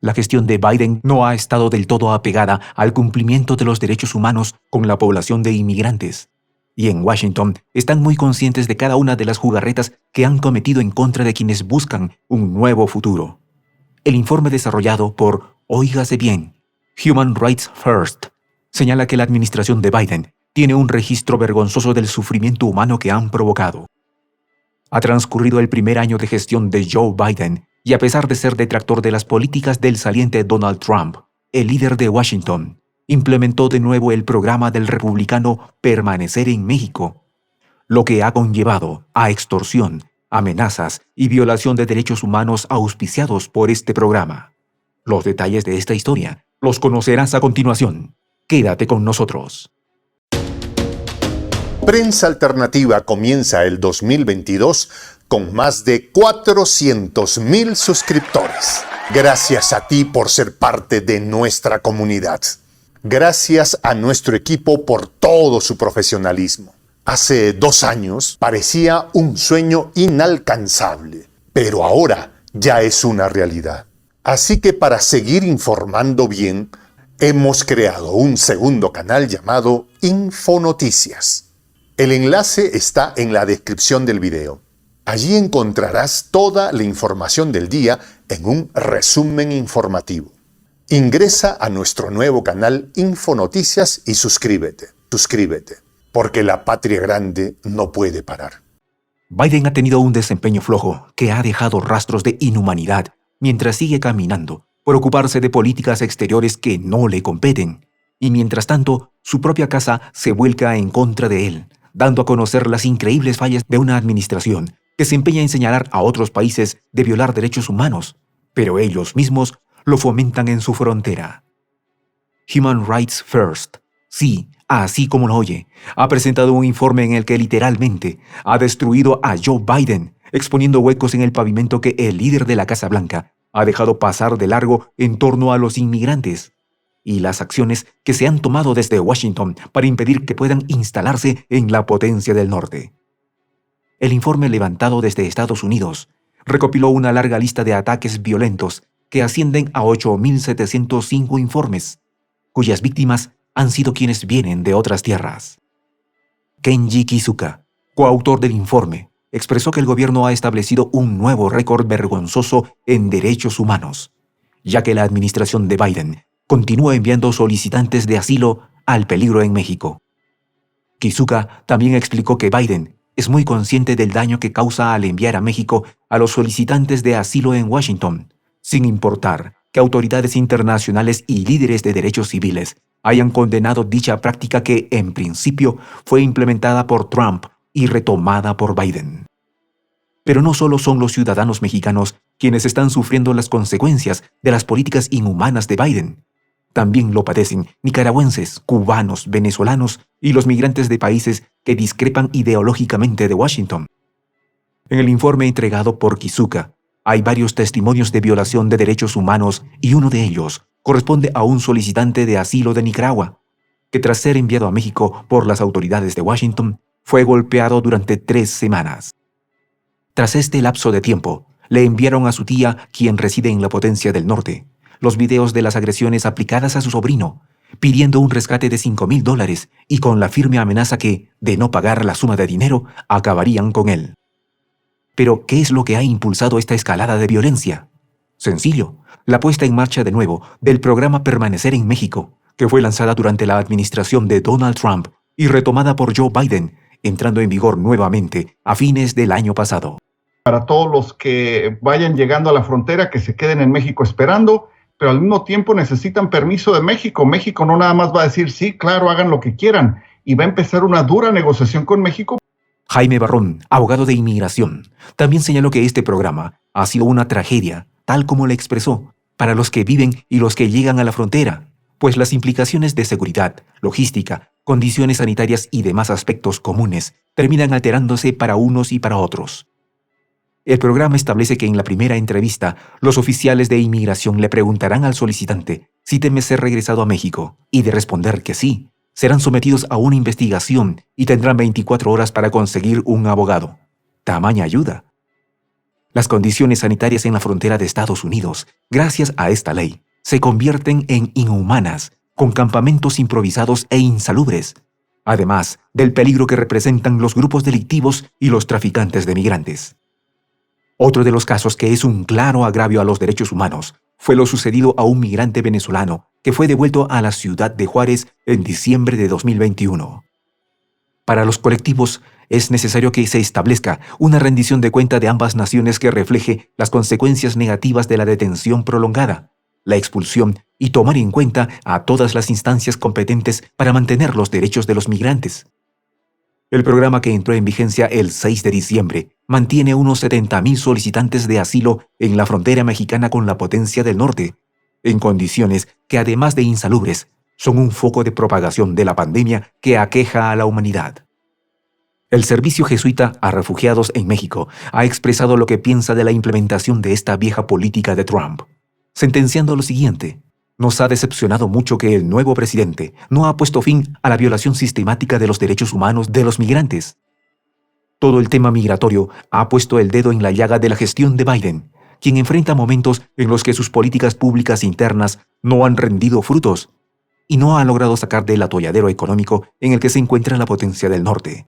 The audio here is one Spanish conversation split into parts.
La gestión de Biden no ha estado del todo apegada al cumplimiento de los derechos humanos con la población de inmigrantes. Y en Washington están muy conscientes de cada una de las jugarretas que han cometido en contra de quienes buscan un nuevo futuro. El informe desarrollado por, óigase bien, Human Rights First, señala que la administración de Biden tiene un registro vergonzoso del sufrimiento humano que han provocado. Ha transcurrido el primer año de gestión de Joe Biden y a pesar de ser detractor de las políticas del saliente Donald Trump, el líder de Washington implementó de nuevo el programa del republicano Permanecer en México, lo que ha conllevado a extorsión, amenazas y violación de derechos humanos auspiciados por este programa. Los detalles de esta historia los conocerás a continuación. Quédate con nosotros. Prensa Alternativa comienza el 2022 con más de 400,000 suscriptores. Gracias a ti por ser parte de nuestra comunidad. Gracias a nuestro equipo por todo su profesionalismo. Hace 2 años parecía un sueño inalcanzable, pero ahora ya es una realidad. Así que para seguir informando bien, hemos creado un segundo canal llamado Infonoticias. El enlace está en la descripción del video. Allí encontrarás toda la información del día en un resumen informativo. Ingresa a nuestro nuevo canal Infonoticias y suscríbete, porque la patria grande no puede parar. Biden ha tenido un desempeño flojo que ha dejado rastros de inhumanidad mientras sigue caminando por ocuparse de políticas exteriores que no le competen. Y mientras tanto, su propia casa se vuelca en contra de él, dando a conocer las increíbles fallas de una administración que se empeña en señalar a otros países de violar derechos humanos, pero ellos mismos lo fomentan en su frontera. Human Rights First, sí, así como lo oye, ha presentado un informe en el que literalmente ha destruido a Joe Biden, exponiendo huecos en el pavimento que el líder de la Casa Blanca ha dejado pasar de largo en torno a los inmigrantes, y las acciones que se han tomado desde Washington para impedir que puedan instalarse en la potencia del norte. El informe levantado desde Estados Unidos recopiló una larga lista de ataques violentos que ascienden a 8.705 informes, cuyas víctimas han sido quienes vienen de otras tierras. Kenji Kizuka, coautor del informe, expresó que el gobierno ha establecido un nuevo récord vergonzoso en derechos humanos, ya que la administración de Biden continúa enviando solicitantes de asilo al peligro en México. Kizuka también explicó que Biden es muy consciente del daño que causa al enviar a México a los solicitantes de asilo en Washington, sin importar que autoridades internacionales y líderes de derechos civiles hayan condenado dicha práctica que, en principio, fue implementada por Trump y retomada por Biden. Pero no solo son los ciudadanos mexicanos quienes están sufriendo las consecuencias de las políticas inhumanas de Biden. También lo padecen nicaragüenses, cubanos, venezolanos y los migrantes de países que discrepan ideológicamente de Washington. En el informe entregado por Kizuka, hay varios testimonios de violación de derechos humanos y uno de ellos corresponde a un solicitante de asilo de Nicaragua, que tras ser enviado a México por las autoridades de Washington, fue golpeado durante 3 semanas. Tras este lapso de tiempo, le enviaron a su tía, quien reside en la potencia del norte, los videos de las agresiones aplicadas a su sobrino, pidiendo un rescate de $5,000 y con la firme amenaza que, de no pagar la suma de dinero, acabarían con él. Pero, ¿qué es lo que ha impulsado esta escalada de violencia? Sencillo, la puesta en marcha de nuevo del programa Permanecer en México, que fue lanzada durante la administración de Donald Trump y retomada por Joe Biden, entrando en vigor nuevamente a fines del año pasado. Para todos los que vayan llegando a la frontera, que se queden en México esperando, pero al mismo tiempo necesitan permiso de México. México no nada más va a decir, sí, claro, hagan lo que quieran, y va a empezar una dura negociación con México. Jaime Barrón, abogado de inmigración, también señaló que este programa ha sido una tragedia, tal como le expresó, para los que viven y los que llegan a la frontera, pues las implicaciones de seguridad, logística, condiciones sanitarias y demás aspectos comunes terminan alterándose para unos y para otros. El programa establece que en la primera entrevista, los oficiales de inmigración le preguntarán al solicitante si teme ser regresado a México, y de responder que sí, serán sometidos a una investigación y tendrán 24 horas para conseguir un abogado. Tamaña ayuda. Las condiciones sanitarias en la frontera de Estados Unidos, gracias a esta ley, se convierten en inhumanas, con campamentos improvisados e insalubres, además del peligro que representan los grupos delictivos y los traficantes de migrantes. Otro de los casos que es un claro agravio a los derechos humanos fue lo sucedido a un migrante venezolano que fue devuelto a la ciudad de Juárez en diciembre de 2021. Para los colectivos, es necesario que se establezca una rendición de cuenta de ambas naciones que refleje las consecuencias negativas de la detención prolongada, la expulsión y tomar en cuenta a todas las instancias competentes para mantener los derechos de los migrantes. El programa, que entró en vigencia el 6 de diciembre, mantiene unos 70.000 solicitantes de asilo en la frontera mexicana con la Potencia del Norte, en condiciones que, además de insalubres, son un foco de propagación de la pandemia que aqueja a la humanidad. El Servicio Jesuita a Refugiados en México ha expresado lo que piensa de la implementación de esta vieja política de Trump, sentenciando lo siguiente: nos ha decepcionado mucho que el nuevo presidente no ha puesto fin a la violación sistemática de los derechos humanos de los migrantes. Todo el tema migratorio ha puesto el dedo en la llaga de la gestión de Biden, quien enfrenta momentos en los que sus políticas públicas internas no han rendido frutos y no ha logrado sacar del atolladero económico en el que se encuentra la Potencia del Norte.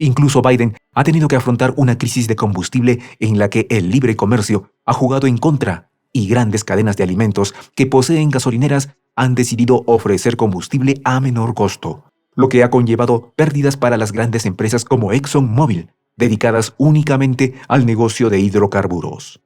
Incluso Biden ha tenido que afrontar una crisis de combustible en la que el libre comercio ha jugado en contra, y grandes cadenas de alimentos que poseen gasolineras han decidido ofrecer combustible a menor costo, lo que ha conllevado pérdidas para las grandes empresas como ExxonMobil, dedicadas únicamente al negocio de hidrocarburos.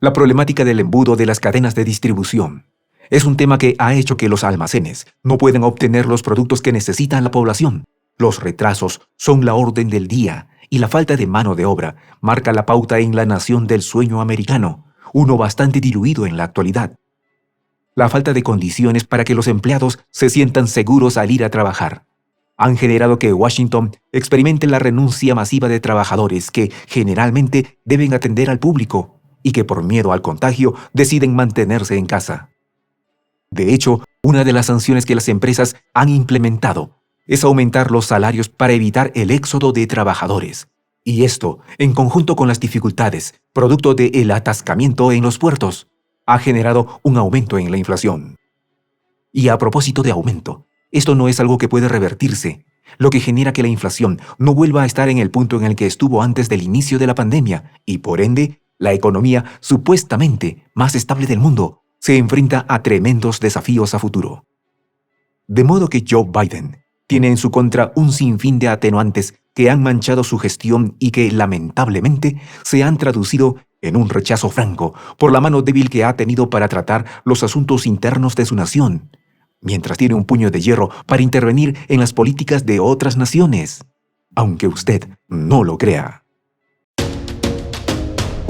La problemática del embudo de las cadenas de distribución es un tema que ha hecho que los almacenes no puedan obtener los productos que necesita la población. Los retrasos son la orden del día y la falta de mano de obra marca la pauta en la nación del sueño americano, uno bastante diluido en la actualidad. La falta de condiciones para que los empleados se sientan seguros al ir a trabajar han generado que Washington experimente la renuncia masiva de trabajadores que generalmente deben atender al público y que por miedo al contagio deciden mantenerse en casa. De hecho, una de las sanciones que las empresas han implementado es aumentar los salarios para evitar el éxodo de trabajadores. Y esto, en conjunto con las dificultades, producto del atascamiento en los puertos, ha generado un aumento en la inflación. Y a propósito de aumento, esto no es algo que puede revertirse, lo que genera que la inflación no vuelva a estar en el punto en el que estuvo antes del inicio de la pandemia y, por ende, la economía supuestamente más estable del mundo se enfrenta a tremendos desafíos a futuro. De modo que Joe Biden tiene en su contra un sinfín de atenuantes que han manchado su gestión y que, lamentablemente, se han traducido en un rechazo franco por la mano débil que ha tenido para tratar los asuntos internos de su nación, mientras tiene un puño de hierro para intervenir en las políticas de otras naciones, aunque usted no lo crea.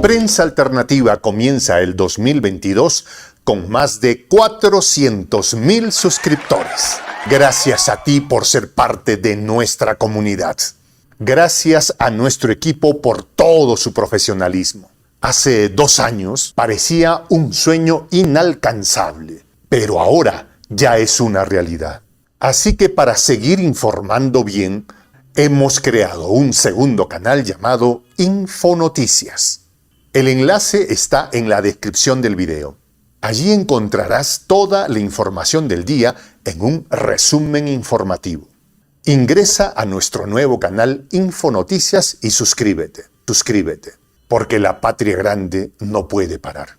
Prensa Alternativa comienza el 2022 con más de 400.000 suscriptores. Gracias a ti por ser parte de nuestra comunidad. Gracias a nuestro equipo por todo su profesionalismo. Hace 2 años parecía un sueño inalcanzable, pero ahora ya es una realidad. Así que para seguir informando bien, hemos creado un segundo canal llamado Infonoticias. El enlace está en la descripción del video. Allí encontrarás toda la información del día en un resumen informativo. Ingresa a nuestro nuevo canal Infonoticias y suscríbete, porque la patria grande no puede parar.